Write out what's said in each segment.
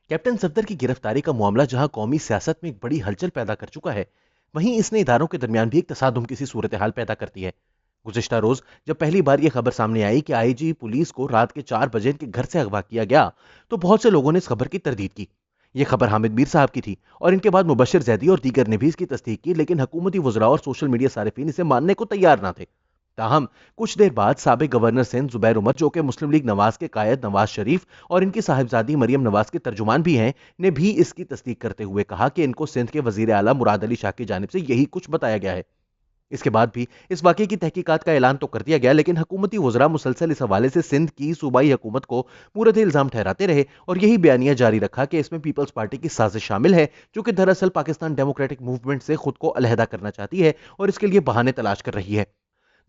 Captain Safdar की गिरफ्तारी का मामला जहां कौमी सियासत में एक बड़ी हलचल पैदा कर चुका है, वहीं इसने इदारों के दरमियान भी एक तसादुम की सी सूरत हाल पैदा करती है। गुज़िश्ता रोज जब पहली बार यह खबर सामने आई कि आईजी पुलिस को रात के 4 बजे इनके घर से अगवा किया गया, तो बहुत से लोगों ने इस खबर की तरदीद की। यह खबर हामिद मीर साहब की थी और इनके बाद मुबशिर जैदी और दीगर ने भी इसकी तस्दीक की, लेकिन हुकूमती वज़रा और सोशल मीडिया सारिफीन इसे मानने को तैयार ना थे। ताहम कुछ देर बाद साबिक गवर्नर सिंध जुबैर उमर, जो कि मुस्लिम लीग नवाज के कायद नवाज शरीफ और इनकी साहिबजादी मरियम नवाज के तर्जुमान भी हैं, ने भी इसकी तस्दीक करते हुए कहा कि इनको सिंध के वजीर आला मुराद अली शाह की जानिब से यही कुछ बताया गया है। इसके बाद भी इस वाकये की तहकीकात का ऐलान तो कर दिया गया, लेकिन हुकूमती वज़रा मुसलसल इस हवाले से सिंध की सूबाई हुकूमत को मूरद इल्जाम ठहराते रहे और यही बयानिया जारी रखा कि इसमें पीपल्स पार्टी की साजिश शामिल है, जो कि दरअसल पाकिस्तान डेमोक्रेटिक मूवमेंट से खुद को अलहदा करना चाहती है और इसके लिए बहाने तलाश कर रही है।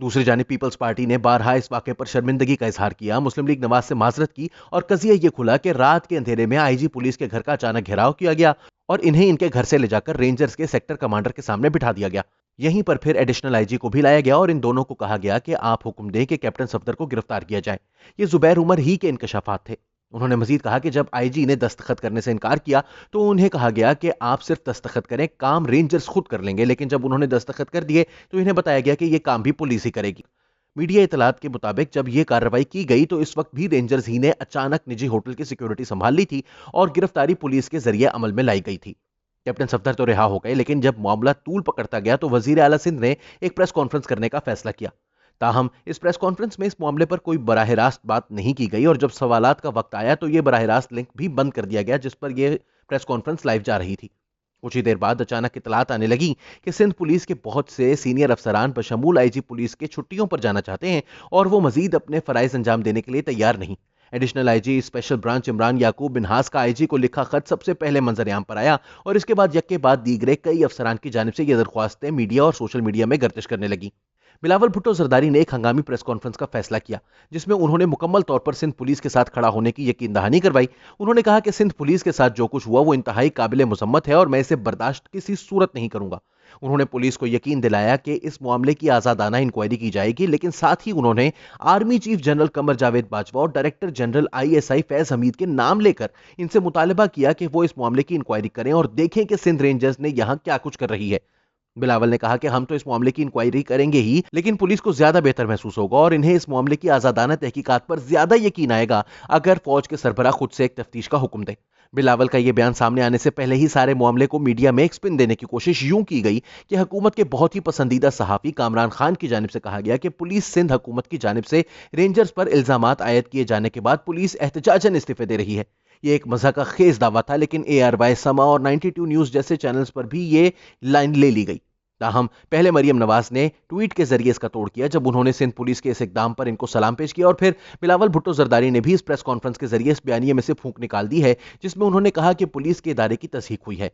दूसरी जानिब पीपल्स पार्टी ने बारहा इस वाक़े पर शर्मिंदगी का इजहार किया, मुस्लिम लीग नवाज से माजरत की और कजिया ये खुला कि रात के अंधेरे में आईजी पुलिस के घर का अचानक घेराव किया गया और इन्हें इनके घर से ले जाकर रेंजर्स के सेक्टर कमांडर के सामने बिठा दिया गया। यहीं पर फिर एडिशनल आईजी को भी लाया गया और इन दोनों को कहा गया कि आप हुक्म दें कि कैप्टन सफदर को गिरफ्तार किया जाए। ये जुबैर उमर ही के इंकशाफात थे। उन्होंने मजीद कहा कि जब आईजी ने दस्तखत करने से इनकार किया तो उन्हें कहा गया कि आप सिर्फ दस्तखत करें, काम रेंजर्स खुद कर लेंगे, लेकिन जब उन्होंने दस्तखत कर दिए तो इन्हें बताया गया कि यह काम भी पुलिस ही करेगी। मीडिया इतलात के मुताबिक जब यह कार्रवाई की गई तो इस वक्त भी रेंजर्स ही ने अचानक निजी होटल की सिक्योरिटी संभाल ली थी और गिरफ्तारी पुलिस के जरिए अमल में लाई गई थी। कैप्टन सफदर तो रिहा हो गए, लेकिन जब मामला तूल पकड़ता गया तो वजीर आला सिंध ने एक प्रेस कॉन्फ्रेंस करने का फैसला किया। ताहम इस प्रेस कॉन्फ्रेंस में इस मामले पर कोई बराह रास्त बात नहीं की गई और जब सवालात का वक्त आया तो यह बराह रास्त लिंक भी बंद कर दिया गया जिस पर यह प्रेस कॉन्फ्रेंस लाइव जा रही थी। कुछ ही देर बाद अचानक इतलात आने लगी कि सिंध पुलिस के बहुत से सीनियर अफसरान बशमूल आईजी पुलिस के छुट्टियों पर जाना चाहते हैं और वो मजीद अपने फराइज अंजाम देने के लिए तैयार नहीं। Additional IG special branch Imran Yaqoob बिनहास का आईजी को लिखा खत सबसे पहले मंजर-ए-आम पर आया और इसके बाद यक्के बाद दीगरे कई अफसरान की जानिब से यह दरख्वास्तें मीडिया और सोशल मीडिया में गर्दिश करने लगी। बिलावल भुट्टो जरदारी ने एक हंगामी प्रेस कॉन्फ्रेंस का फैसला किया जिसमें उन्होंने मुकम्मल तौर पर सिंध पुलिस के साथ खड़ा होने की यकीन दहानी करवाई। उन्होंने कहा कि सिंध पुलिस के साथ जो कुछ हुआ वो इंतहाई काबिल मुजम्मत है और मैं इसे बर्दाश्त किसी सूरत नहीं करूंगा। उन्होंने पुलिस को यकीन दिलाया कि इस मामले की आजादाना इंक्वायरी की जाएगी, लेकिन साथ ही उन्होंने army chief general Qamar Javed Bajwa और director general ISI Faiz Hamid के नाम लेकर इनसे मुतालबा किया कि वो इस मामले की इंक्वायरी करें और देखें कि सिंध रेंजर्स ने यहां क्या कुछ कर रही है। बिलावल ने कहा कि हम तो इस मामले की इंक्वायरी करेंगे ही, लेकिन पुलिस को ज्यादा बेहतर महसूस होगा और इन्हें इस मामले की आजादाना तहकीकात पर ज्यादा यकीन आएगा अगर फौज के सरबराह खुद से एक तफ्तीश का हुक्म दे। बिलावल का यह बयान सामने आने से पहले ही सारे मामले को मीडिया में एक स्पिन देने की कोशिश यूं की गई कि हुकूमत के बहुत ही पसंदीदा सहाफी कामरान खान की जानिब से कहा गया कि पुलिस सिंध हुकूमत की जानिब से रेंजर्स पर इल्जामात आयद किए जाने के बाद पुलिस एहतजाजन इस्तीफे दे रही है। यह एक मजा का खेज दावा था, लेकिन ARY, समा और 92 न्यूज जैसे चैनल्स पर भी ये लाइन ले ली गई। ताहम पहले मरियम नवाज ने ट्वीट के जरिए इसका तोड़ किया जब उन्होंने सिंध पुलिस के इस इकदाम पर इनको सलाम पेश किया और फिर बिलावल भुट्टो जरदारी ने भी इस प्रेस कॉन्फ्रेंस के जरिए इस बयानिए में से फूंक निकाल दी है जिसमें उन्होंने कहा कि पुलिस के इदारे की तस्हीक हुई है।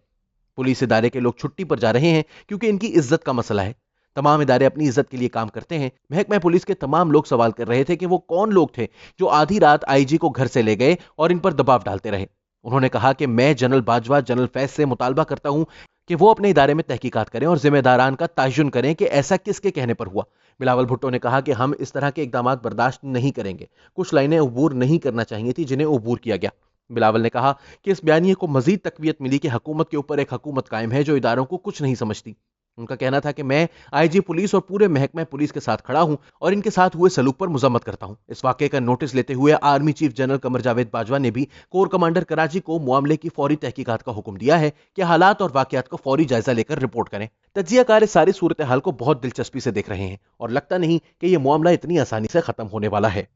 पुलिस इदारे के लोग छुट्टी पर जा रहे हैं क्योंकि इनकी इज्जत का मसला है। तमाम इदारे अपनी इज्जत के लिए काम करते हैं। महकमा पुलिस के तमाम लोग सवाल कर रहे थे कि वो कौन लोग थे जो आधी रात आईजी को घर से ले गए और इन पर दबाव डालते रहे। उन्होंने कहा कि मैं जनरल बाजवा, जनरल फैज से मुतालबा करता हूं कि वो अपने इदारे में तहकीकात करें और जिम्मेदारान का तयन करें कि ऐसा किसके कहने पर हुआ। बिलावल भुट्टो ने कहा कि हम इस तरह के इकदाम बर्दाश्त नहीं करेंगे। कुछ लाइनें अबूर नहीं करना चाहिए थी जिन्हें अबूर किया गया। बिलावल ने कहा कि इस बयानिए को मजीद तकवीत मिली कि हुकूमत के ऊपर एक हुकूमत कायम है जो इदारों को कुछ नहीं समझती। उनका कहना था कि मैं आईजी पुलिस और पूरे महकमा पुलिस के साथ खड़ा हूं और इनके साथ हुए सलूक पर मुजम्मत करता हूं। इस वाकये का नोटिस लेते हुए army chief general Qamar Javed Bajwa ने भी कोर कमांडर कराची को मामले की फौरी तहकीकात का हुक्म दिया है कि हालात और वाकयात का फौरी जायजा लेकर रिपोर्ट करें। तज्जियाकार इस सारी सूरत हाल को बहुत दिलचस्पी से देख रहे हैं और लगता नहीं कि यह मामला इतनी आसानी से खत्म होने वाला है।